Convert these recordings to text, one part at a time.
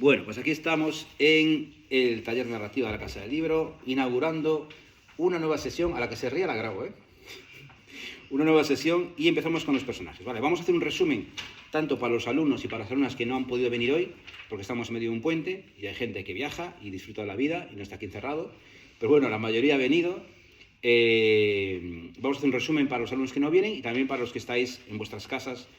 Bueno, pues aquí estamos en el taller narrativo de la Casa del Libro, inaugurando una nueva sesión a la que se ría la grabo, Una nueva sesión y empezamos con los personajes. Vale, vamos a hacer un resumen tanto para los alumnos y para las alumnas que no han podido venir hoy, porque estamos en medio de un puente y hay gente que viaja y disfruta de la vida y no está aquí encerrado. Pero bueno, la mayoría ha venido. Vamos a hacer un resumen para los alumnos que no vienen y también para los que estáis en vuestras casas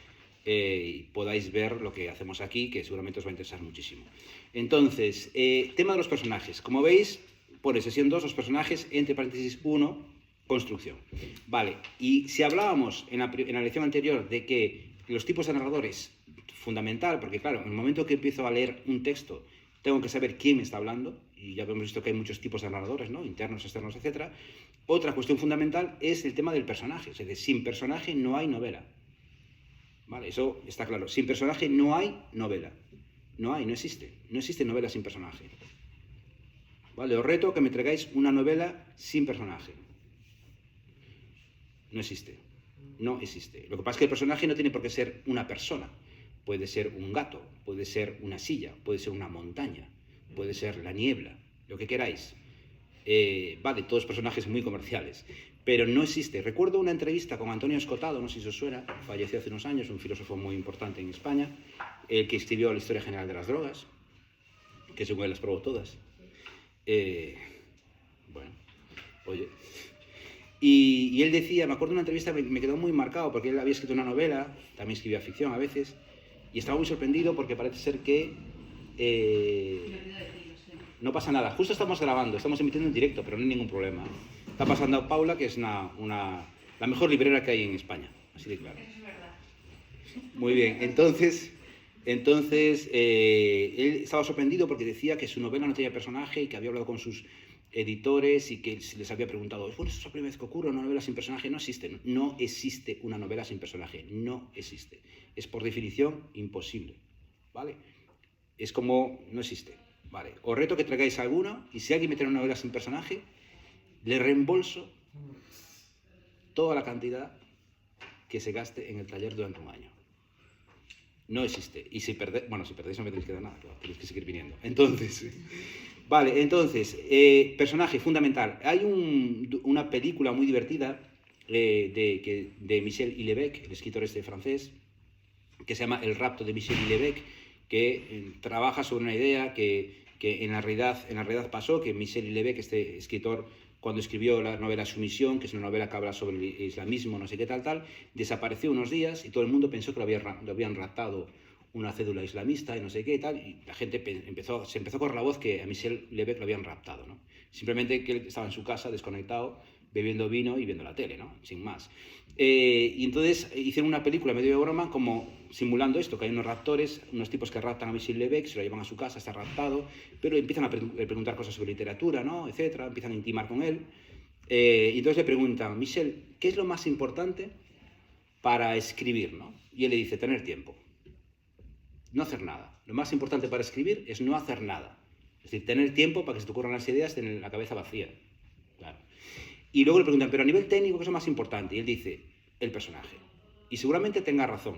y podáis ver lo que hacemos aquí, que seguramente os va a interesar muchísimo. Entonces, tema de los personajes. Como veis, pone sesión 2, los personajes, entre paréntesis 1, construcción. Vale, y si hablábamos en la lección anterior de que los tipos de narradores, fundamental, porque claro, en el momento que empiezo a leer un texto, tengo que saber quién me está hablando, y ya hemos visto que hay muchos tipos de narradores, ¿no? Internos, externos, etc. Otra cuestión fundamental es el tema del personaje, es decir, sin personaje no hay novela. Vale, eso está claro. Sin personaje no hay novela. No existe. No existe novela sin personaje. Vale, os reto que me traigáis una novela sin personaje. No existe. No existe. Lo que pasa es que el personaje no tiene por qué ser una persona. Puede ser un gato, puede ser una silla, puede ser una montaña, puede ser la niebla, lo que queráis. Vale, todos personajes muy comerciales, pero no existe. Recuerdo una entrevista con Antonio Escotado, no sé si os suena, falleció hace unos años, un filósofo muy importante en España, el que escribió la Historia General de las Drogas, que según él las probó todas. Bueno, oye... Y él decía, me acuerdo de una entrevista que me quedó muy marcado, porque él había escrito una novela, también escribía ficción a veces, y estaba muy sorprendido porque parece ser que... no pasa nada, justo estamos grabando, estamos emitiendo en directo, pero no hay ningún problema. Está pasando Paula, que es la mejor librera que hay en España, así de claro. Eso es verdad. Muy bien, entonces él estaba sorprendido porque decía que su novela no tenía personaje y que había hablado con sus editores y que les había preguntado, bueno, ¿esto es la primera vez que ocurre una novela sin personaje? No existe, no existe una novela sin personaje, no existe. Es por definición imposible, ¿vale? Es como, no existe, ¿vale? Os reto que traigáis alguna y si alguien me trae una novela sin personaje, le reembolso toda la cantidad que se gaste en el taller durante un año. No existe. Y si perdéis no me tenéis que dar nada, claro, tenéis que seguir viniendo. Entonces... Vale, entonces, personaje fundamental. Hay una película muy divertida de Michel Houellebecq, el escritor este francés, que se llama El rapto de Michel Houellebecq, que trabaja sobre una idea que en la realidad pasó, que Michel Houellebecq, este escritor, cuando escribió la novela Sumisión, que es una novela que habla sobre el islamismo, no sé qué tal, desapareció unos días y todo el mundo pensó que lo habían raptado una cédula islamista y no sé qué y tal, y la gente se empezó a correr la voz que a Michel Houellebecq lo habían raptado, ¿no? Simplemente que él estaba en su casa desconectado, bebiendo vino y viendo la tele, ¿no? Sin más. Y entonces hicieron una película medio de broma como simulando esto, que hay unos raptores, unos tipos que raptan a Michel Houellebecq, se lo llevan a su casa, está raptado, pero empiezan a preguntar cosas sobre literatura, ¿no? Etcétera, empiezan a intimar con él. Y entonces le preguntan, Michel, ¿qué es lo más importante para escribir, ¿no? Y él le dice, tener tiempo. No hacer nada. Lo más importante para escribir es no hacer nada. Es decir, tener tiempo para que se te ocurran las ideas, tener la cabeza vacía. Claro. Y luego le preguntan, pero a nivel técnico, ¿qué es lo más importante? Y él dice, el personaje. Y seguramente tenga razón.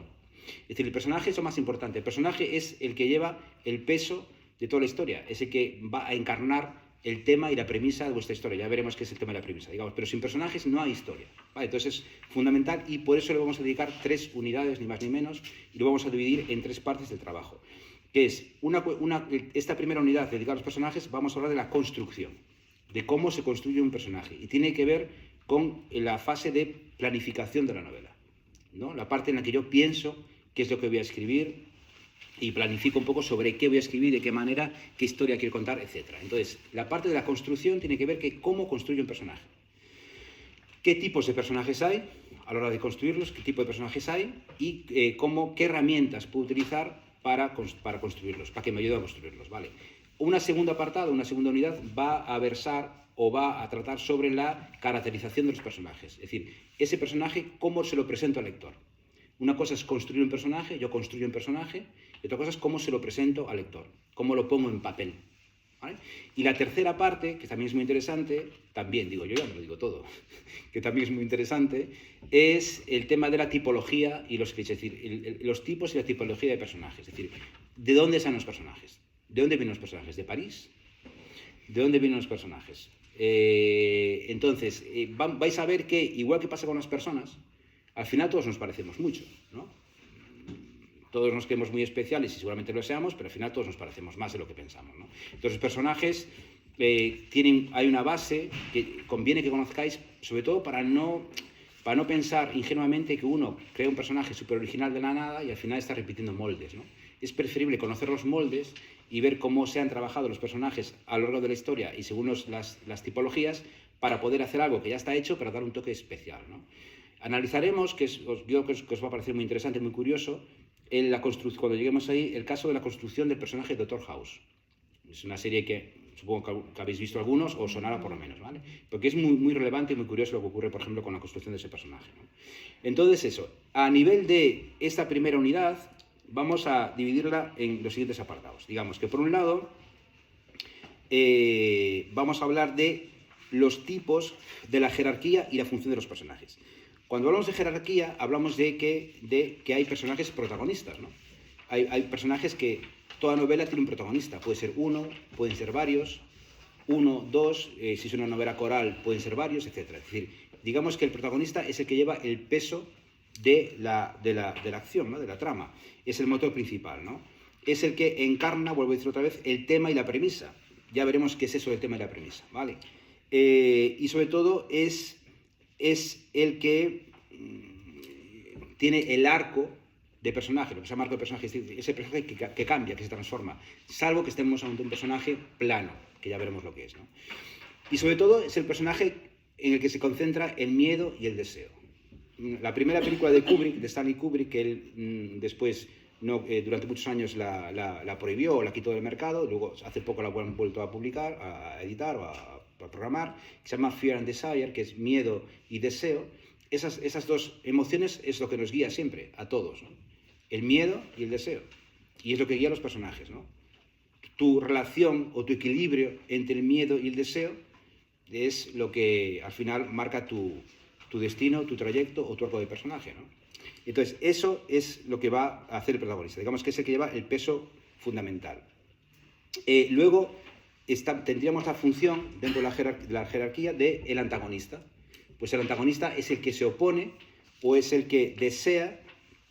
Es decir, el personaje es lo más importante. El personaje es el que lleva el peso de toda la historia. Es el que va a encarnar el tema y la premisa de vuestra historia. Ya veremos qué es el tema de la premisa, digamos. Pero sin personajes no hay historia. ¿Vale? Entonces es fundamental y por eso le vamos a dedicar 3 unidades, ni más ni menos, y lo vamos a dividir en 3 partes del trabajo. Que es, esta primera unidad dedicada a los personajes, vamos a hablar de la construcción, de cómo se construye un personaje. Y tiene que ver con la fase de planificación de la novela, ¿no? La parte en la que yo pienso qué es lo que voy a escribir, y planifico un poco sobre qué voy a escribir, de qué manera, qué historia quiero contar, etc. Entonces, la parte de la construcción tiene que ver con cómo construyo un personaje. ¿Qué tipos de personajes hay a la hora de construirlos? ¿Qué tipo de personajes hay? Y qué herramientas puedo utilizar para construirlos, para que me ayuden a construirlos, ¿vale? Una segunda apartado, una segunda unidad va a versar o va a tratar sobre la caracterización de los personajes. Es decir, ese personaje, ¿cómo se lo presento al lector? Una cosa es construir un personaje, yo construyo un personaje, y otra cosa es cómo se lo presento al lector, cómo lo pongo en papel, ¿vale? Y la tercera parte, que también es muy interesante, también digo yo, ya me lo digo todo, que también es muy interesante, es el tema de la tipología y los clichés, es decir, los tipos y la tipología de personajes, es decir, ¿de dónde salen los personajes? ¿De dónde vienen los personajes? ¿De París? ¿De dónde vienen los personajes? Entonces, vais a ver que, igual que pasa con las personas, al final todos nos parecemos mucho, ¿no? Todos nos creemos muy especiales y seguramente lo seamos, pero al final todos nos parecemos más de lo que pensamos, ¿no? Entonces, los personajes hay una base que conviene que conozcáis, sobre todo para no pensar ingenuamente que uno crea un personaje súper original de la nada y al final está repitiendo moldes, ¿no? Es preferible conocer los moldes y ver cómo se han trabajado los personajes a lo largo de la historia y según las tipologías para poder hacer algo que ya está hecho, pero dar un toque especial, ¿no? Analizaremos, que yo creo que os va a parecer muy interesante, muy curioso, cuando lleguemos ahí, el caso de la construcción del personaje de Dr. House. Es una serie que supongo que habéis visto algunos, o sonará por lo menos, ¿vale? Porque es muy, muy relevante y muy curioso lo que ocurre, por ejemplo, con la construcción de ese personaje, ¿no? Entonces, eso, a nivel de esta primera unidad, vamos a dividirla en los siguientes apartados. Digamos que, por un lado, vamos a hablar de los tipos de la jerarquía y la función de los personajes. Cuando hablamos de jerarquía, hablamos de que hay personajes protagonistas, ¿no? Hay personajes que toda novela tiene un protagonista. Puede ser uno, pueden ser varios, uno, dos, si es una novela coral pueden ser varios, etc. Es decir, digamos que el protagonista es el que lleva el peso de la acción, ¿no? De la trama. Es el motor principal, ¿no? Es el que encarna, vuelvo a decir otra vez, el tema y la premisa. Ya veremos qué es eso del tema y la premisa, ¿vale? Y sobre todo es el que tiene el arco de personaje, lo que se llama arco de personaje, ese personaje que cambia, que se transforma, salvo que estemos ante un personaje plano, que ya veremos lo que es, ¿no? Y sobre todo es el personaje en el que se concentra el miedo y el deseo. La primera película de Kubrick, de Stanley Kubrick, que él después durante muchos años la prohibió o la quitó del mercado, luego hace poco la han vuelto a publicar, a editar o a programar, que se llama Fear and Desire, que es miedo y deseo. Esas dos emociones es lo que nos guía siempre, a todos, ¿no? El miedo y el deseo. Y es lo que guía a los personajes, ¿no? Tu relación o tu equilibrio entre el miedo y el deseo es lo que al final marca tu destino, tu trayecto o tu arco de personaje, ¿no? Entonces, eso es lo que va a hacer el protagonista. Digamos que es el que lleva el peso fundamental. Luego tendríamos la función, dentro de la jerarquía, del antagonista. Pues el antagonista es el que se opone o es el que desea.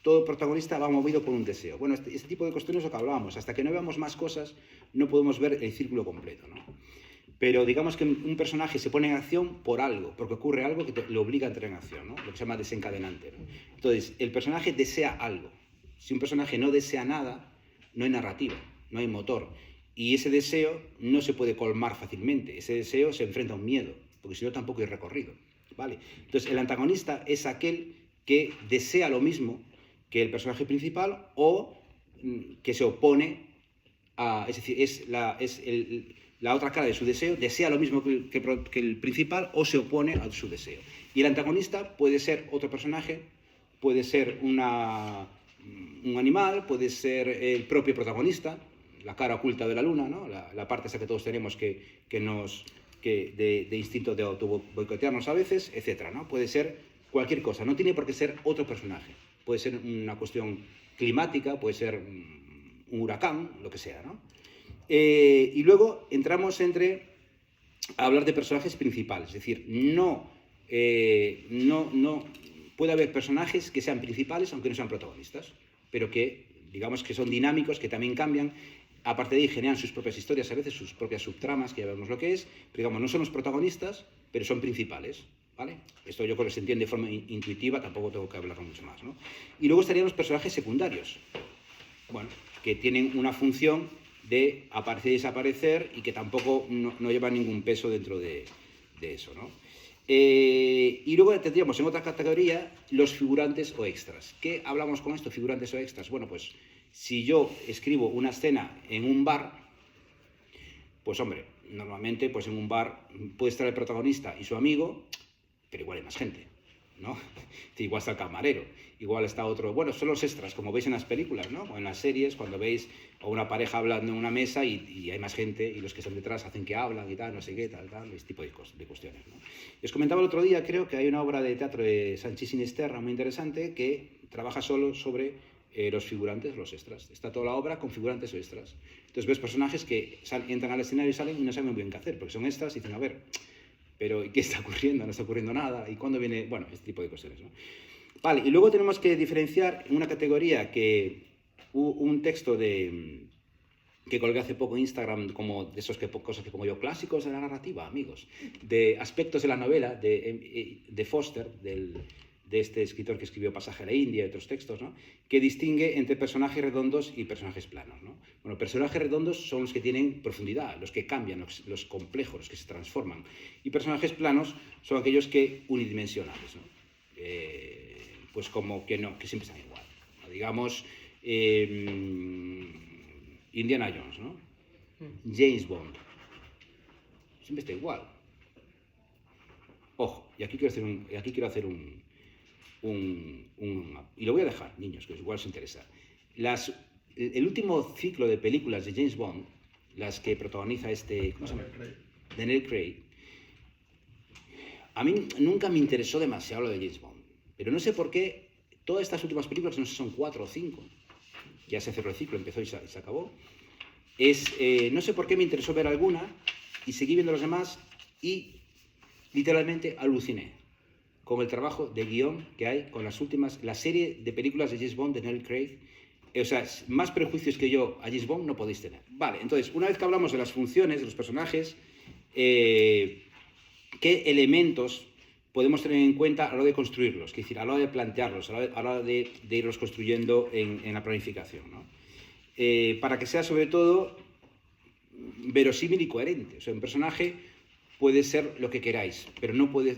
Todo protagonista va movido por un deseo. Bueno, este tipo de cuestiones es lo que hablábamos. Hasta que no veamos más cosas, no podemos ver el círculo completo, ¿no? Pero digamos que un personaje se pone en acción por algo, porque ocurre algo que le obliga a entrar en acción, ¿no? Lo que se llama desencadenante, ¿no? Entonces, el personaje desea algo. Si un personaje no desea nada, no hay narrativa, no hay motor. Y ese deseo no se puede colmar fácilmente. Ese deseo se enfrenta a un miedo, porque si no tampoco hay recorrido, ¿vale? Entonces, el antagonista es aquel que desea lo mismo que el personaje principal o que se opone a... Es decir, es la otra cara de su deseo, desea lo mismo que el principal o se opone a su deseo. Y el antagonista puede ser otro personaje, puede ser un animal, puede ser el propio protagonista, la cara oculta de la luna, ¿no? La parte esa que todos tenemos de instinto de auto-boicotearnos a veces, etc., ¿no? Puede ser cualquier cosa, no tiene por qué ser otro personaje. Puede ser una cuestión climática, puede ser un huracán, lo que sea, ¿no? Y luego entramos a hablar de personajes principales, es decir, no puede haber personajes que sean principales aunque no sean protagonistas, pero que digamos que son dinámicos, que también cambian, aparte de ahí generan sus propias historias, a veces sus propias subtramas, que ya vemos lo que es, pero digamos, no son los protagonistas, pero son principales, ¿vale? Esto yo creo que se entiende de forma intuitiva, tampoco tengo que hablarlo mucho más, ¿no? Y luego estarían los personajes secundarios, bueno, que tienen una función de aparecer y desaparecer y que tampoco no llevan ningún peso dentro de eso, ¿no? Y luego tendríamos en otra categoría los figurantes o extras. ¿Qué hablamos con esto, figurantes o extras? Bueno, pues si yo escribo una escena en un bar, pues hombre, normalmente pues en un bar puede estar el protagonista y su amigo, pero igual hay más gente, ¿no? Igual está el camarero, igual está otro... Bueno, son los extras, como veis en las películas, ¿no? O en las series, cuando veis a una pareja hablando en una mesa y hay más gente y los que están detrás hacen que hablan y tal, no sé qué, tal, este tipo de cuestiones, ¿no? Y os comentaba el otro día, creo que hay una obra de teatro de Sanchis Sinisterra muy interesante que trabaja solo sobre los figurantes, los extras. Está toda la obra con figurantes o extras. Entonces ves personajes que entran al escenario y salen y no saben muy bien qué hacer, porque son extras y dicen, a ver, pero ¿qué está ocurriendo? No está ocurriendo nada. ¿Y cuándo viene? Bueno, este tipo de cuestiones, ¿no? Vale, y luego tenemos que diferenciar en una categoría que un texto que colgué hace poco en Instagram, como de esos cosas que pongo yo, clásicos de la narrativa, amigos, de aspectos de la novela de Foster, de este escritor que escribió Pasaje a la India y otros textos, ¿no? Que distingue entre personajes redondos y personajes planos, ¿no? Bueno, personajes redondos son los que tienen profundidad, los que cambian, los complejos, los que se transforman. Y personajes planos son aquellos que unidimensionales, ¿no? Pues como que no, que siempre están igual, ¿no? Digamos, Indiana Jones, ¿no? James Bond. Siempre está igual. Ojo, y aquí quiero hacer y lo voy a dejar, niños, que igual os interesa. El último ciclo de películas de James Bond, las que protagoniza ¿cómo se llama? Daniel Craig. A mí nunca me interesó demasiado lo de James Bond, pero no sé por qué todas estas últimas películas, no sé si son 4 o 5, ya se cerró el ciclo, empezó y se acabó, no sé por qué me interesó ver alguna y seguí viendo las demás y literalmente aluciné con el trabajo de guión que hay con la serie de películas de James Bond de Daniel Craig. O sea, más prejuicios que yo a James Bond no podéis tener. Vale, entonces, una vez que hablamos de las funciones de los personajes, ¿qué elementos podemos tener en cuenta a la hora de construirlos? Es decir, a la hora de plantearlos, a la hora de irlos construyendo en la planificación, ¿no? Para que sea, sobre todo, verosímil y coherente. O sea, un personaje puede ser lo que queráis, pero no puede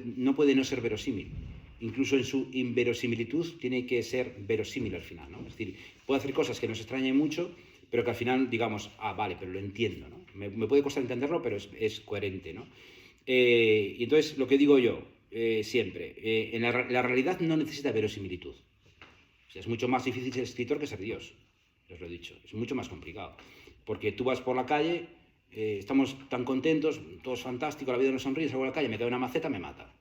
no ser verosímil. Incluso en su inverosimilitud tiene que ser verosímil al final, ¿no? Es decir, puede hacer cosas que nos extrañen mucho, pero que al final digamos, vale, pero lo entiendo, ¿no? Me puede costar entenderlo, pero es coherente, ¿no? Y entonces, lo que digo yo siempre, la realidad no necesita verosimilitud. O sea, es mucho más difícil ser escritor que ser Dios, os lo he dicho. Es mucho más complicado. Porque tú vas por la calle, estamos tan contentos, todo es fantástico, la vida nos sonríe, salgo a la calle, me cae una maceta, me mata.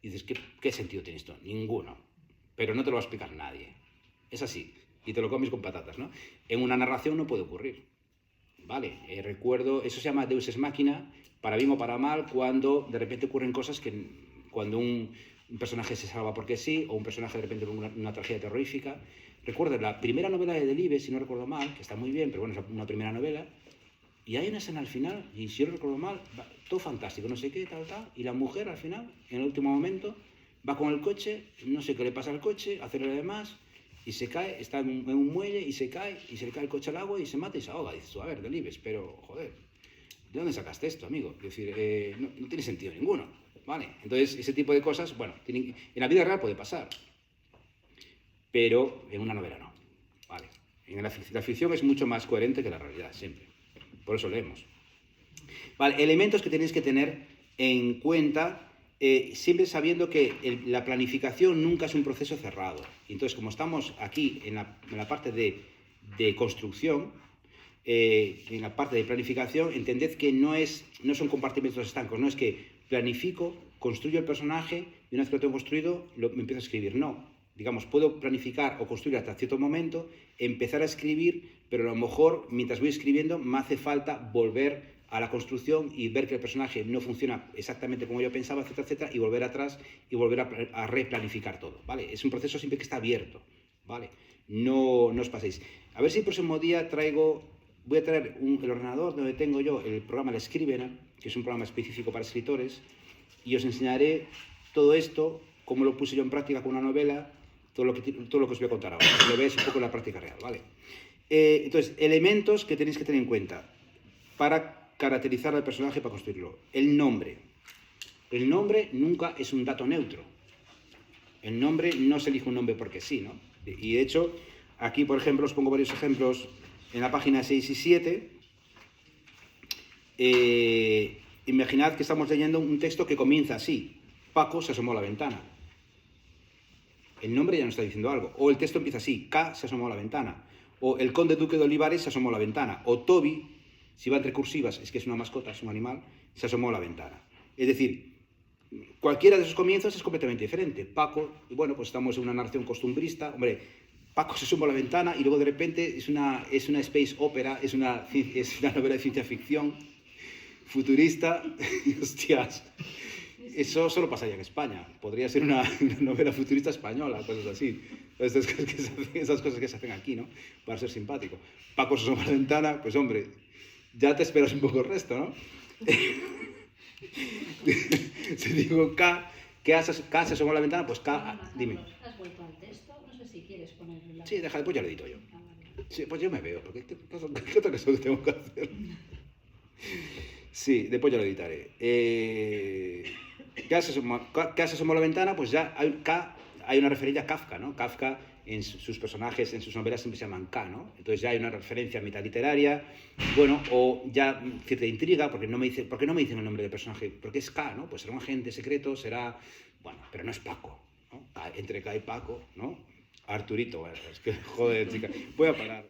Y dices, ¿qué sentido tiene esto? Ninguno. Pero no te lo va a explicar nadie. Es así. Y te lo comes con patatas, ¿no? En una narración no puede ocurrir. Vale, recuerdo, eso se llama Deus ex machina, para bien o para mal, cuando de repente ocurren cosas cuando un personaje se salva porque sí, o un personaje de repente con una tragedia terrorífica. Recuerdo la primera novela de Delibes, si no recuerdo mal, que está muy bien, pero bueno, es una primera novela, y hay una escena al final, y si yo no recuerdo mal, todo fantástico, no sé qué, tal, y la mujer al final, en el último momento, va con el coche, no sé qué le pasa al coche, acelera además, y se cae, está en un muelle, y se cae, y se le cae el coche al agua, y se mata y se ahoga. Y dices, a ver, Delibes, pero, joder, ¿de dónde sacaste esto, amigo? Es decir, no tiene sentido ninguno, ¿vale? Entonces, ese tipo de cosas, bueno, en la vida real puede pasar, pero en una novela no, ¿vale? La ficción es mucho más coherente que la realidad, siempre. Por eso leemos. Vale, elementos que tenéis que tener en cuenta, siempre sabiendo que la planificación nunca es un proceso cerrado. Entonces, como estamos aquí en la parte de construcción, en la parte de planificación, entended que no son compartimentos estancos, no es que planifico, construyo el personaje y una vez que lo tengo construido, me empiezo a escribir. No, digamos, puedo planificar o construir hasta cierto momento, empezar a escribir, pero a lo mejor mientras voy escribiendo me hace falta volver a la construcción y ver que el personaje no funciona exactamente como yo pensaba, etcétera, etcétera, y volver atrás y volver a replanificar todo, ¿vale? Es un proceso siempre que está abierto, ¿vale? No os paséis. A ver si el próximo día voy a traer el ordenador donde tengo yo el programa La Scrivener, que es un programa específico para escritores, y os enseñaré todo esto, cómo lo puse yo en práctica con una novela, todo lo que os voy a contar ahora, que lo veáis un poco en la práctica real, ¿vale? Entonces, elementos que tenéis que tener en cuenta para caracterizar al personaje, para construirlo. El nombre. El nombre nunca es un dato neutro. El nombre no se elige un nombre porque sí, ¿no? Y de hecho, aquí, por ejemplo, os pongo varios ejemplos en la página 6 y 7. Imaginad que estamos leyendo un texto que comienza así. Paco se asomó a la ventana. El nombre ya nos está diciendo algo. O el texto empieza así. K se asomó a la ventana. O el conde duque de Olivares se asomó a la ventana. O Toby, si va entre cursivas, es que es una mascota, es un animal, se asomó a la ventana. Es decir, cualquiera de esos comienzos es completamente diferente. Paco, bueno, pues estamos en una narración costumbrista. Hombre, Paco se suma a la ventana y luego de repente es una space opera, es una novela de ciencia ficción futurista. Y, hostias, eso solo pasaría en España. Podría ser una novela futurista española, cosas así. Esas cosas que se hacen aquí, ¿no? Para ser simpático. Paco se asoma a la ventana, pues hombre, ya te esperas un poco el resto, ¿no? Si digo K, K se asoma a la ventana, pues K, dime. ¿Has vuelto al texto? No sé si quieres ponerlo. Sí, deja, después ya lo edito yo. Ah, vale. Sí, pues yo me veo, porque ¿qué otra cosa tengo que hacer? Sí, después ya lo editaré. K se asoma a la ventana, pues ya hay una referencia a Kafka, ¿no? Kafka en sus personajes, en sus novelas siempre se llaman K, ¿no? Entonces ya hay una referencia a mitad literaria, bueno, o ya cierta intriga, ¿por qué no me dicen el nombre del personaje? Porque es K, ¿no? Pues será un agente secreto, será, bueno, pero no es Paco, ¿no? Entre K y Paco, ¿no? Arturito, bueno, es que, joder, chica, voy a parar.